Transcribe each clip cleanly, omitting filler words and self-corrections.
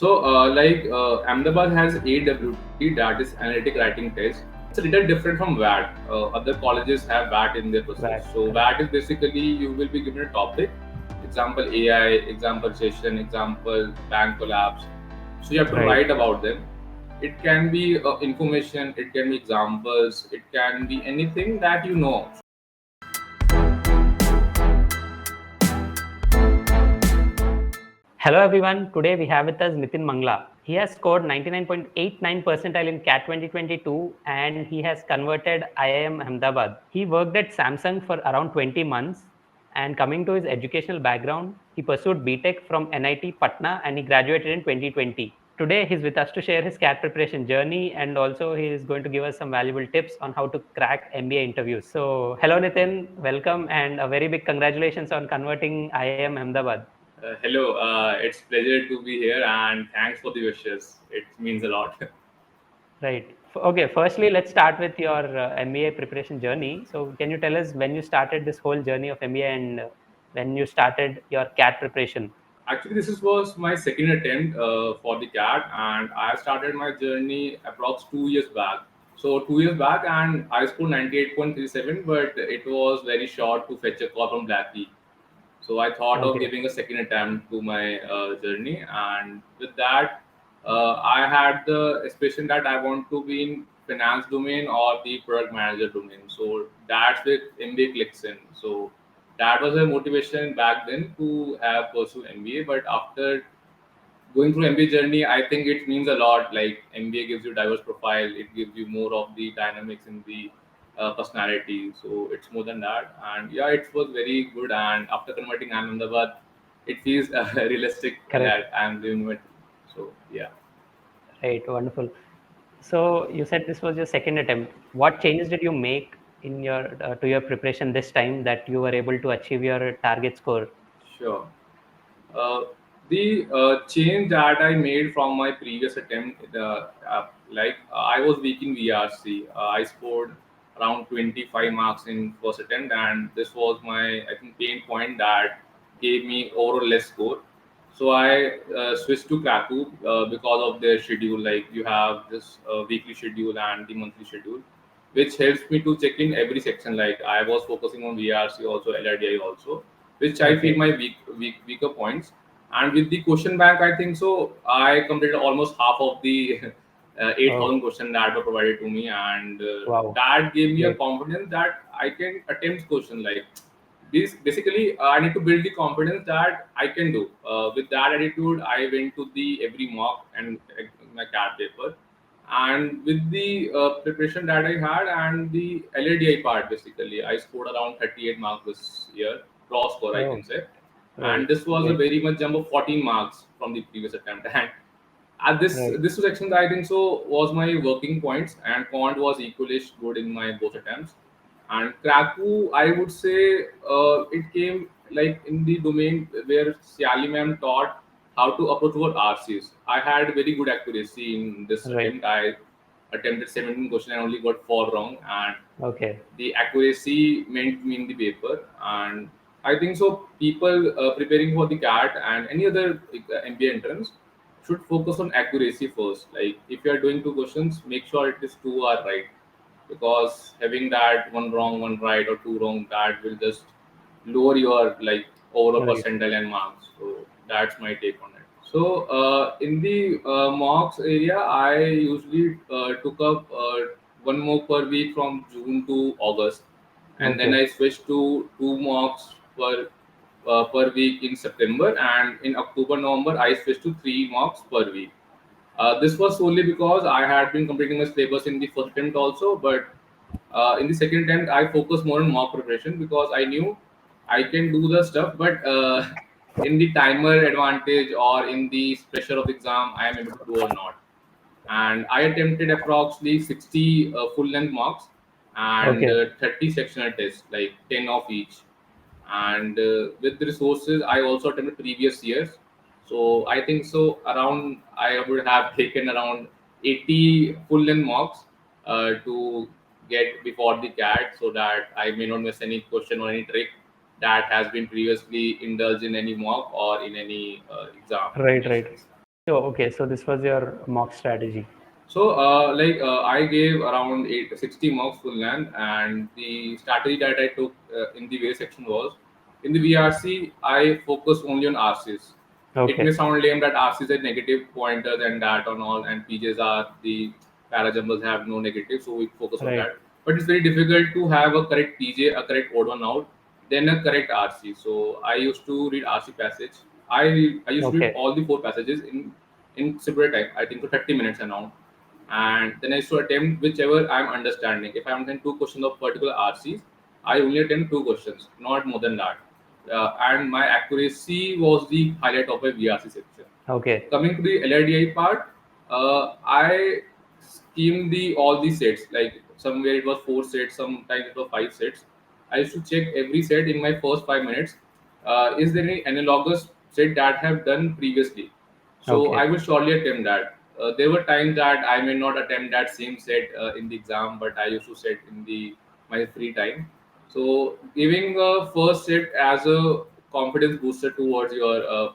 Ahmedabad has AWT, that is Analytic Writing Test. It's a little different from VAT. Other colleges have VAT in their process. Right. So Correct. VAT is basically you will be given a topic, example AI, example recession, example bank collapse. So you have to Right. write about them. It can be information, it can be examples, it can be anything that you know. Hello everyone. Today we have with us Nitin Mangla. He has scored 99.89 percentile in CAT 2022 and he has converted IIM Ahmedabad. He worked at Samsung for around 20 months. And coming to his educational background, he pursued B.Tech from NIT Patna and he graduated in 2020. Today he's with us to share his CAT preparation journey and also he is going to give us some valuable tips on how to crack MBA interviews. So hello Nitin, welcome and a very big congratulations on converting IIM Ahmedabad. Hello, it's pleasure to be here and thanks for the wishes. It means a lot. Right. Okay. Firstly, let's start with your MBA preparation journey. So, can you tell us when you started this whole journey of MBA and when you started your CAT preparation? Actually, was my second attempt for the CAT, and I started my journey approx 2 years back. So 2 years back, and I scored 98.37, but it was very short to fetch a call from Blackie. So I thought of Okay. giving a second attempt to my journey, and with that, I had the aspiration that I want to be in finance domain or the product manager domain. So that's where MBA clicks in. So that was a motivation back then to have pursue MBA. But after going through MBA journey, I think it means a lot. Like MBA gives you diverse profile, it gives you more of the dynamics in the personality. So it's more than that, and yeah, it was very good. And after converting Ahmedabad, it feels realistic Correct. that I'm doing it. So yeah. Right. Wonderful. So, you said this was your second attempt. What changes did you make in your to your preparation this time that you were able to achieve your target score? Sure. Uh, the change that I made from my previous attempt, I was weak in VRC. I scored around 25 marks in first attempt, and this was my I think pain point that gave me overall less score. So I switched to Cracku because of their schedule. Like you have this weekly schedule and the monthly schedule, which helps me to check in every section. Like I was focusing on VRC also, LRDI also, which I feel Okay. my weaker points. And with the question bank, I think so. I completed almost half of the 8,000 Oh, questions that were provided to me, and wow. that gave me a Great. confidence that I can attempt question like this. Basically, I need to build the confidence that I can do. With that attitude, I went to the every mock and my CAT paper, and with the preparation that I had and the LADI part, basically, I scored around 38 marks this year, raw score I can Oh, say, and right. this was a Great. very much jump of 14 marks from the previous attempt. And at Right. this section, I think so was my working points, and quant was equally good in my both attempts. And Cracku, I would say it came like in the domain where Siali ma'am taught how to approach over RCs. I had very good accuracy in this Right. attempt. I attempted 17 questions and only got 4 wrong, and Okay. the accuracy meant me in the paper. And I think so people preparing for the CAT and any other MBA entrance should focus on accuracy first. Like if you are doing two questions, make sure it is two are right, because having that one wrong, one right, or two wrong, that will just lower your like overall Right. percentile and marks. So that's my take on it. So in the mocks area, I usually took up one mock per week from June to August, and then Okay. I switched to two mocks per week in September, and in October November I switched to three mocks per week. This was solely because I had been completing my syllabus in the first attempt also, but in the second attempt I focused more on mock preparation because I knew I can do the stuff, but in the timer advantage or in the pressure of the exam, I am able to do or not. And I attempted approximately 60 full length mocks and Okay. 30 sectional tests, like 10 of each. And with the resources, I also attempted previous years. So I think so around I would have taken around 80 full length mocks to get before the CAT, so that I may not miss any question or any trick that has been previously indulged in any mock or in any exam Right. Right. preparations. So, okay, so this was your mock strategy. So, I gave around 60 marks full length, and the strategy that I took in the way section was in the VRC, I focus only on RCs. It may Okay, sound lame that RCs are negative pointers and that and all, and PJs are the parajumbles have no negative, so we focus on right. that. But it's very difficult to have a correct PJ, a correct odd one out, then a correct RC. So I used to read RC passage. I used to read Okay, all the four passages in separate time. I think for 30 minutes and now, and then I used to attempt whichever I'm understanding. If I'm understanding two questions of particular RCs, I only attempt two questions, not more than that. And my accuracy was the highlight of a VRC section. okay, Coming to the LRDI part, I schemed the all the sets. Like somewhere it was four sets, sometimes it was five sets. I used to check every set in my first 5 minutes. Is there any analogous set that I have done previously? So I okay, will surely attempt that. There were times that I may not attempt that same set in the exam, but I used to set in the my free time. So giving a first set as a confidence booster towards your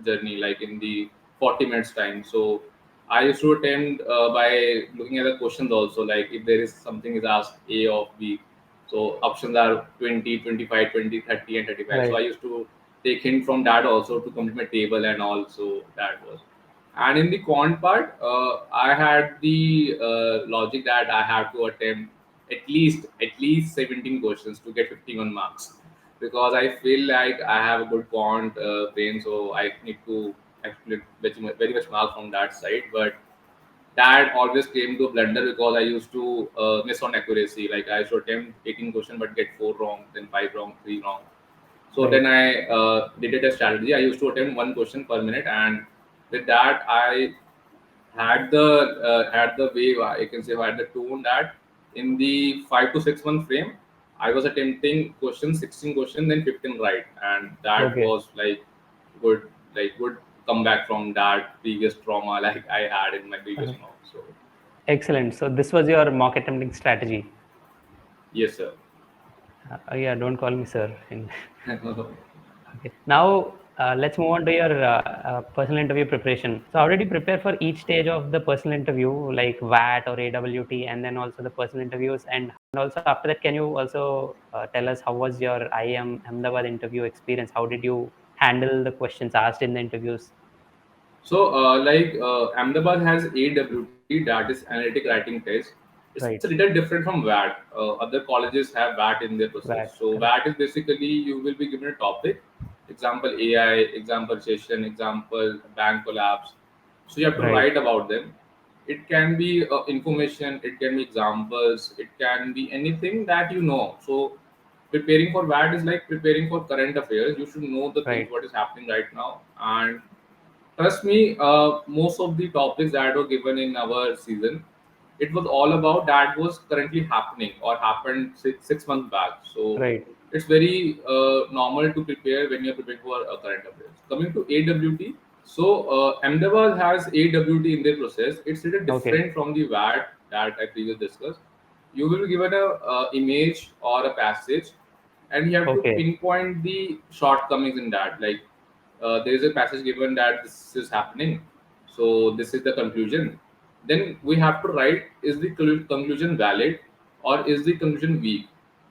journey, like in the 40 minutes time. So I used to attempt by looking at the questions also, like if there is something is asked A of B. So options are 20, 25, 20, 30, and 35. So I right. used to take hint from that also to complete my table and also that was. And in the quant part, I had the logic that I have to attempt at least 17 questions to get 51 marks because I feel like I have a good quant brain, so I need to actually very much marks from that side. But that always came to a blunder because I used to miss on accuracy. Like I should attempt 18 questions but get four wrong, then five wrong, three wrong. So Right. then I did it a strategy. I used to attempt one question per minute, and with that I had the wave. I can say I had the tone that in the 5 to 6 month frame, I was attempting questions, 16 questions, then 15 right, and that Okay. was good, good comeback from that previous trauma like I had in my previous Uh, mock. So Excellent. So this was your mock attempting strategy. yes, sir. Yeah, don't call me sir. Okay. Now let's move on to your personal interview preparation. So how did you prepare for each stage of the personal interview, like VAT or AWT, and then also the personal interviews? And also after that, can you also tell us how was your IIM Ahmedabad interview experience? How did you handle the questions asked in the interviews? So, Ahmedabad has AWT, that is Analytic Writing Test. It's a Right. little different from VAT. Other colleges have VAT in their process. VAT. So, Correct. VAT is basically you will be given a topic, example AI, example session, example bank collapse. So, you have to Right. write about them. It can be information, it can be examples, it can be anything that you know. So, preparing for VAT is like preparing for current affairs. You should know the things Right. what is happening right now, and trust me, most of the topics that were given in our season, it was all about that was currently happening or happened 6 months back. So Right. it's very normal to prepare when you're preparing for current affairs. Coming to AWT, so Ahmedabad has AWT in their process. It's a little Okay. different from the VAT that I previously discussed. You will be given a image or a passage, and you have to Okay. pinpoint the shortcomings in that. Like there is a passage given that this is happening, so this is the conclusion. Then we have to write: is the conclusion valid or is the conclusion weak?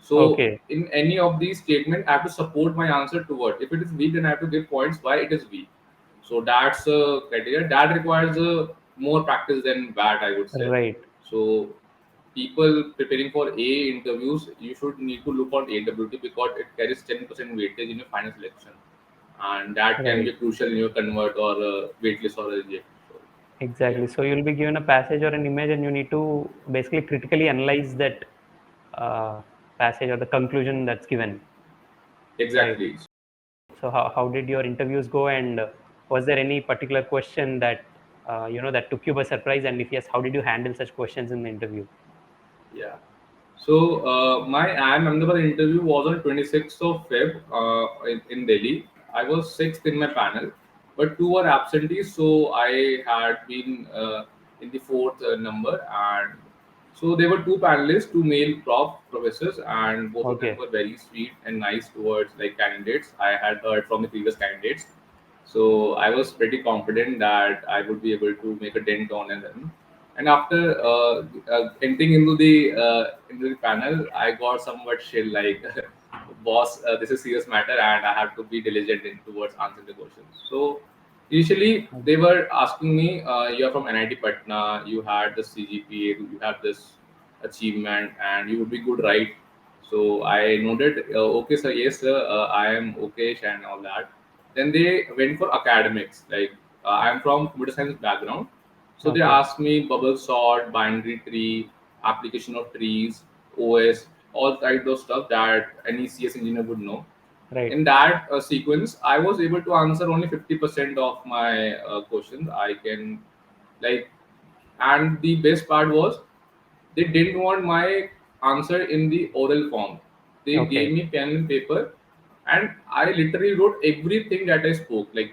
So Okay. in any of these statements, I have to support my answer toward. If it is weak, then I have to give points why it is weak. So that's a criteria that requires more practice than that, I would say. Right. So people preparing for A interviews, you should need to look on AWT because it carries 10% weightage in your final selection, and that can Right. be crucial in your convert or waitlist or a reject. So, yeah, Exactly. So you'll be given a passage or an image, and you need to basically critically analyze that uh, passage or the conclusion that's given. Right. exactly. So how did your interviews go, and was there any particular question that that took you by surprise? And if yes, how did you handle such questions in the interview? Yeah. So my IIM Ahmedabad interview was on 26th of Feb in Delhi. I was sixth in my panel, but two were absentees, so I had been in the fourth number. And so there were two panelists, two male professors, and both of them Okay. were very sweet and nice towards like candidates. I had heard from the previous candidates. So I was pretty confident that I would be able to make a dent on them. And after entering into the panel, I got somewhat chill like, boss, this is serious matter, and I have to be diligent in towards answering the questions. So initially they were asking me, "You are from NIT Patna. You had this CGPA. You have this achievement, and you would be good, right?" So I noted, "Okay, sir. Yes, sir. I am okay, and all that." Then they went for academics. Like, I'm from computer science background, so they Okay. asked me bubble sort, binary tree, application of trees, OS, all kind of stuff that any CS engineer would know. Right. In that sequence, I was able to answer only 50% of my questions. I can, like, and the best part was they didn't want my answer in the oral form. They gave Okay. me pen and paper, and I literally wrote everything that I spoke. Like,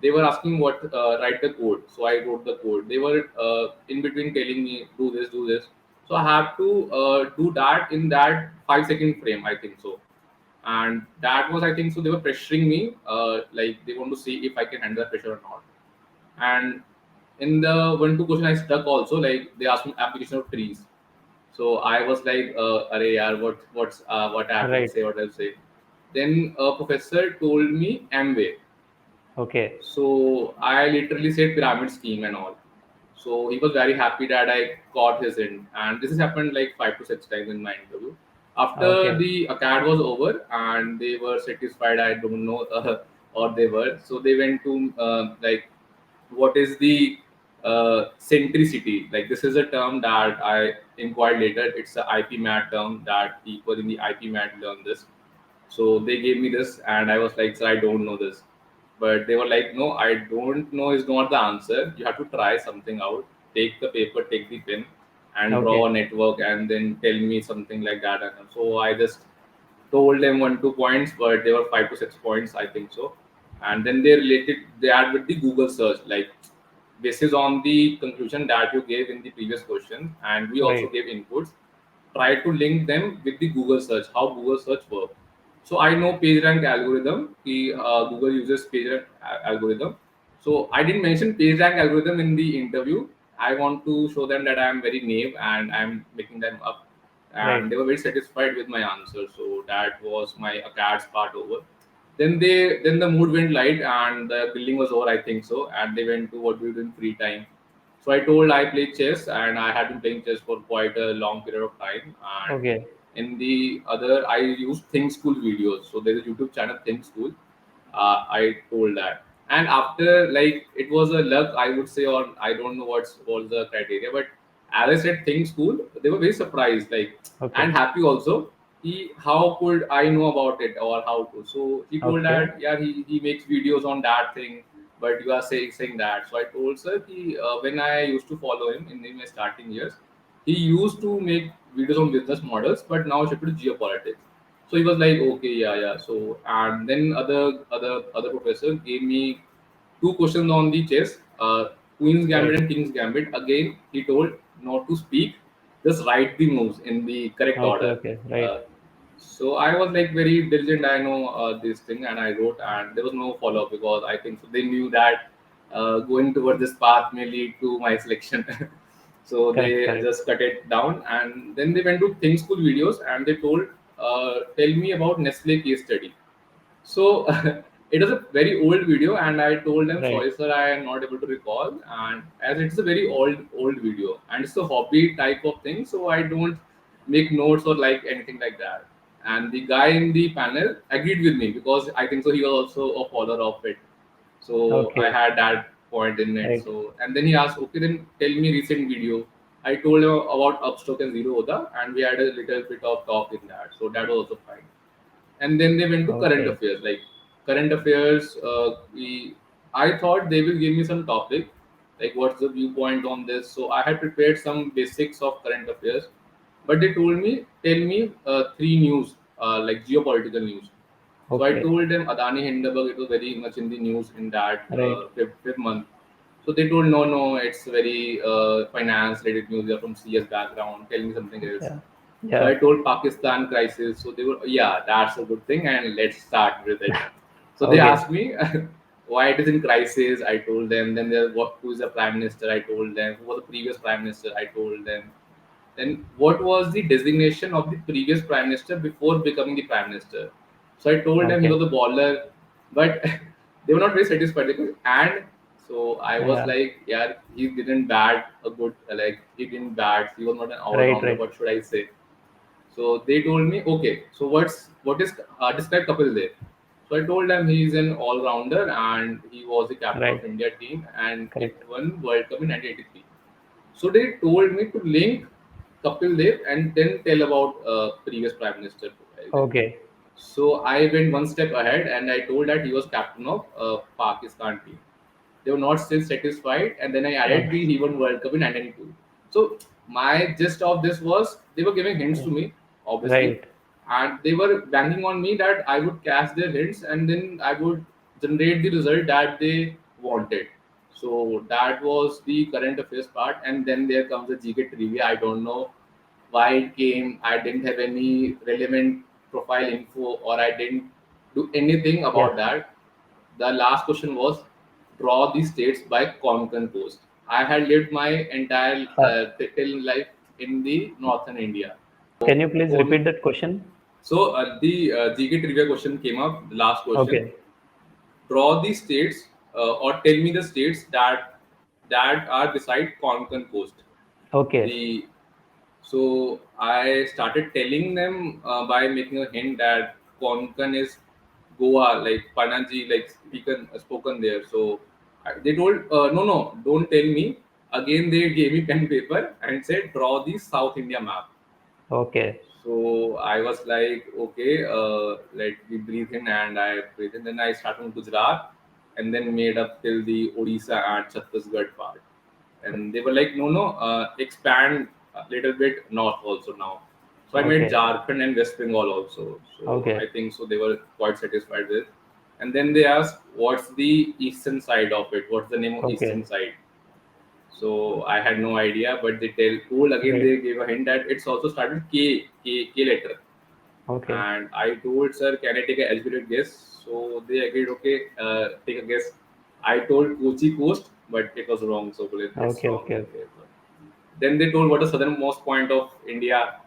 they were asking what write the code, so I wrote the code. They were in between telling me do this, do this. So I have to do that in that 5 second frame. I think so, and that was, I think so, they were pressuring me. Like, they want to see if I can handle the pressure or not. And in the one two question I stuck also. Like, they asked me application of trees, so I was like, "Arey yaar, what I have to Right. say, what I'll say." Then a professor told me Amway. Okay. So I literally said pyramid scheme and all. So he was very happy that I caught his hint. And this has happened like 5 to 6 times in my interview. After Okay. the acad was over and they were satisfied, I don't know, or they were. So they went to like, what is the centricity? Like, this is a term that I inquired later. It's a IP-MAT term that people in the IP-MAT learn this. So they gave me this, and I was like, "Sir, I don't know this." But they were like, "No, I don't know is not the answer. You have to try something out. Take the paper, take the pen, and draw a Okay. network, and then tell me something like that." And so I just told them 1 2 points, but they were 5 to 6 points, I think so. And then they related that with the Google search, like, basis on the conclusion that you gave in the previous question, and we also Right. gave inputs. Try to link them with the Google search, how Google search work. So I know PageRank algorithm. Google uses PageRank algorithm. So I didn't mention PageRank algorithm in the interview. I want to show them that I am very naive and I'm making them up, and Right. they were very satisfied with my answer. So that was my acad's part over. Then the mood went light and the billing was over, I think so. And they went to what we do in free time. So I told I play chess and I had been playing chess for quite a long period of time. And Okay. in the other, I used Think School videos. So there's a YouTube channel, Think School. I told that. And after, like, it was a luck, I would say, or I don't know what's was the criteria, but as I said, Think School, they were very surprised, like, and Okay. happy also. How could I know about it or how to? So he told Okay. that, yeah, he makes videos on that thing, but you are saying that. So I told, sir, when I used to follow him in my starting years, he used to make videos on business models, but now shifted to geopolitics. So he was like, okay, yeah, yeah. So, and then other professor gave me two questions on the chess, Queen's Gambit Right. and King's Gambit. Again, he told not to speak, just write the moves in the correct Okay. order. Okay. Uh, Right. so I was like very diligent. I know this thing, and I wrote, and there was no follow up because I think so they knew that going toward this path may lead to my selection. So Correct. they Correct. just cut it down, and then they went to Think School videos, and they told, "Tell me about Nestle case study." So it was a very old video, and I told them, Right. "Sorry, sir, I am not able to recall." And as it's a very old video, and it's a hobby type of thing, so I don't make notes or like anything like that. And the guy in the panel agreed with me because I think so he was also a follower of it. So I Okay. had that point in it. Right. So and then he asked, "Okay, then tell me recent video." I told him about Upstock and Zero Oda, and we had a little bit of talk in that. So that was also fine. And then they went to current Okay. affairs. Like, current affairs, I thought they will give me some topic, like what's the viewpoint on this. So I had prepared some basics of current affairs, but they told me, "Tell me three news, like geopolitical news." So I Okay. told them Adani Hindenburg. It was very much in the news in that Right. fifth month. So they told, "No, no, it's very finance related news. You're from CS background. Tell me something else." Yeah. So I Yeah. told Pakistan crisis. So they were, "Yeah, that's a good thing, and let's start with it." So they Okay. asked me, why it is in crisis. I told them. Then there, who is the prime minister? I told them. Who was the previous prime minister? I told them. Then what was the designation of the previous prime minister before becoming the prime minister? So I told them he Okay. was a baller, but they were not very satisfied. And so I was Yeah. like, yeah, he didn't bat a good, like he didn't bat. He was not an all Right. rounder. Right. What should I say? So they told me, okay, so what is describe Kapil Dev? So I told them he is an all rounder and he was the captain of Right. India team and it Correct. won World Cup in 1983. So they told me to link Kapil Dev and then tell about previous prime minister. Okay. So I went one step ahead and I told that he was captain of Pakistan team. They were not still satisfied, and then I added Okay. the he won World Cup in 1992. So my gist of this was they were giving hints to me, obviously, Right. and they were banking on me that I would catch their hints and then I would generate the result that they wanted. So that was the current affairs part, and then there comes the GK trivia. I don't know why it came. I didn't have any relevant profile info, or I didn't do anything Yeah. about that. The last question was draw the states by Konkan coast. I had lived my entire Uh, till life in the northern India. can you please On repeat that question? the GK trivia question came up. The last question: Okay. draw the states or tell me the states that are beside Konkan coast. Okay. The So I started telling them by making a hint that Konkan is Goa, like Panaji, like spoken there. So they told, no, no, don't tell me. Again, they gave me pen paper and said, draw the South India map. Okay. So I was like, okay, let me breathe in, and I breathe in. Then I started from Gujarat and then made up till the Odisha and Chhattisgarh part. And they were like, no, no, expand a little bit north also now. So I made Okay. Jharkhand and West Bengal also. So I Okay. think so they were quite satisfied with. And then they asked, what's the eastern side of it? What's the name of eastern Okay. side? So I had no idea, but they told again, Right. they gave a hint that it's also started K letter. Okay. And I told, sir, can I take an educated guess? So they agreed, okay, take a guess. I told Kochi coast, but it was wrong. So it's Okay. wrong. Okay. Okay. Okay. Then they told what the southernmost point of India.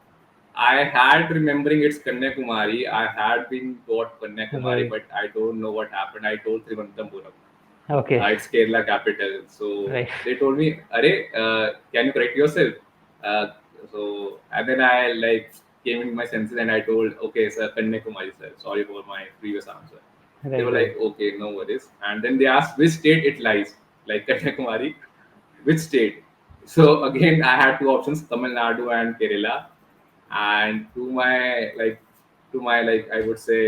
I had remembering it's Kanyakumari. I had been got Kanyakumari, Right. but I don't know what happened. I told Thiruvananthapuram. Okay. It's Kerala capital. So Right. they told me, "Arey, can you correct yourself?" Uh, and then I like came in my senses and I told, "Okay, sir, Kanyakumari, sir. Sorry for my previous answer." They Right. were like, Right. "Okay, no worries." And then they asked which state it lies, like Kanyakumari, which state. So again, I had two options: Tamil Nadu and Kerala. And to my I would say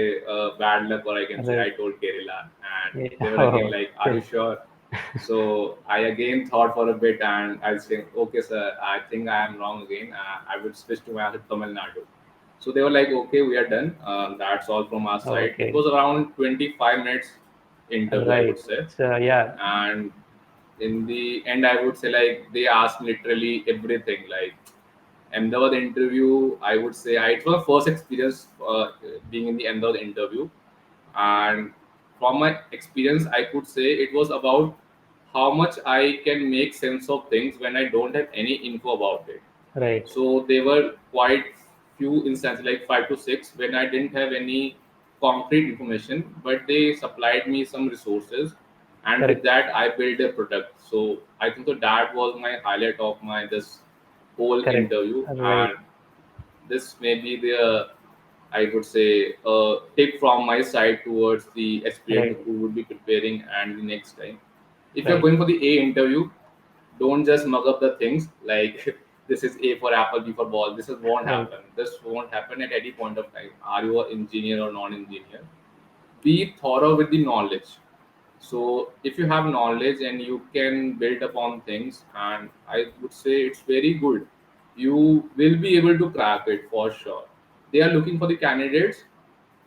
bad luck, or I can say I Right. told Kerala, and Yeah. they were again Oh, like, "Are you okay. sure?" So I again thought for a bit, and I was saying, "Okay, sir, I think I am wrong again. I would switch to my answer, Tamil Nadu." So they were like, "Okay, we are done. That's all from our side." It Okay. was around 25 minutes interview, I would Right. say, So yeah. and in the end, I would say like they asked literally everything, like Ahmedabad interview. I would say it was my first experience being in the Ahmedabad interview, and from my experience, I could say it was about how much I can make sense of things when I don't have any info about it. Right. So there were quite few instances, like 5 to 6, when I didn't have any concrete information, but they supplied me some resources, and with Correct. that I built a product. So I think so that was my highlight of my this whole Correct. interview, Right. and this may be the I would say a tip from my side towards the aspirant Right. who would be preparing and the next time. If you're Right. going for the A interview, don't just mug up the things like this is A for apple, B for ball. This is won't Right. happen. This won't happen at any point of time. Are you an engineer or non-engineer? Be thorough with the knowledge. So if you have knowledge and you can build upon things, and I would say it's very good, you will be able to crack it for sure. They are looking for the candidates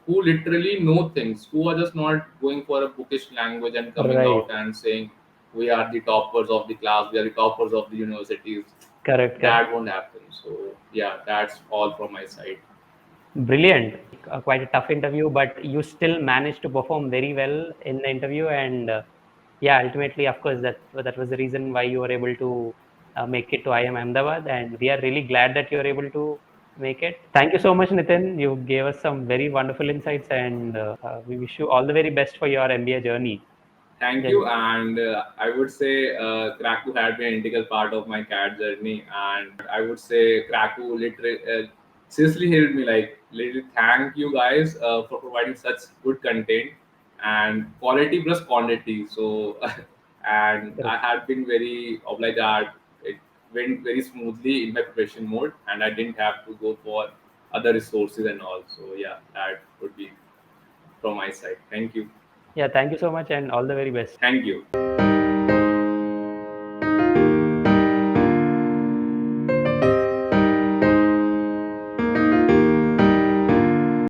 who literally know things, who are just not going for a bookish language and coming Right. out and saying we are the toppers of the class, we are the toppers of the universities. Correct. That Correct. won't happen. So yeah, that's all from my side. Brilliant. Quite a tough interview, but you still managed to perform very well in the interview. And yeah, ultimately, of course, that was the reason why you were able to make it to IIM Ahmedabad. And we are really glad that you were able to make it. Thank you so much, Nitin. You gave us some very wonderful insights, and we wish you all the very best for your MBA journey. Thank Just you, and I would say Cracku had been an integral part of my CAD journey, and I would say Cracku literally seriously helped me. Like, literally, thank you guys for providing such good content and quality plus quantity. So, and I had been very obliged that it went very smoothly in my preparation mode, and I didn't have to go for other resources and all. So, yeah, that would be from my side. Thank you. yeah, thank you so much, and all the very best. Thank you.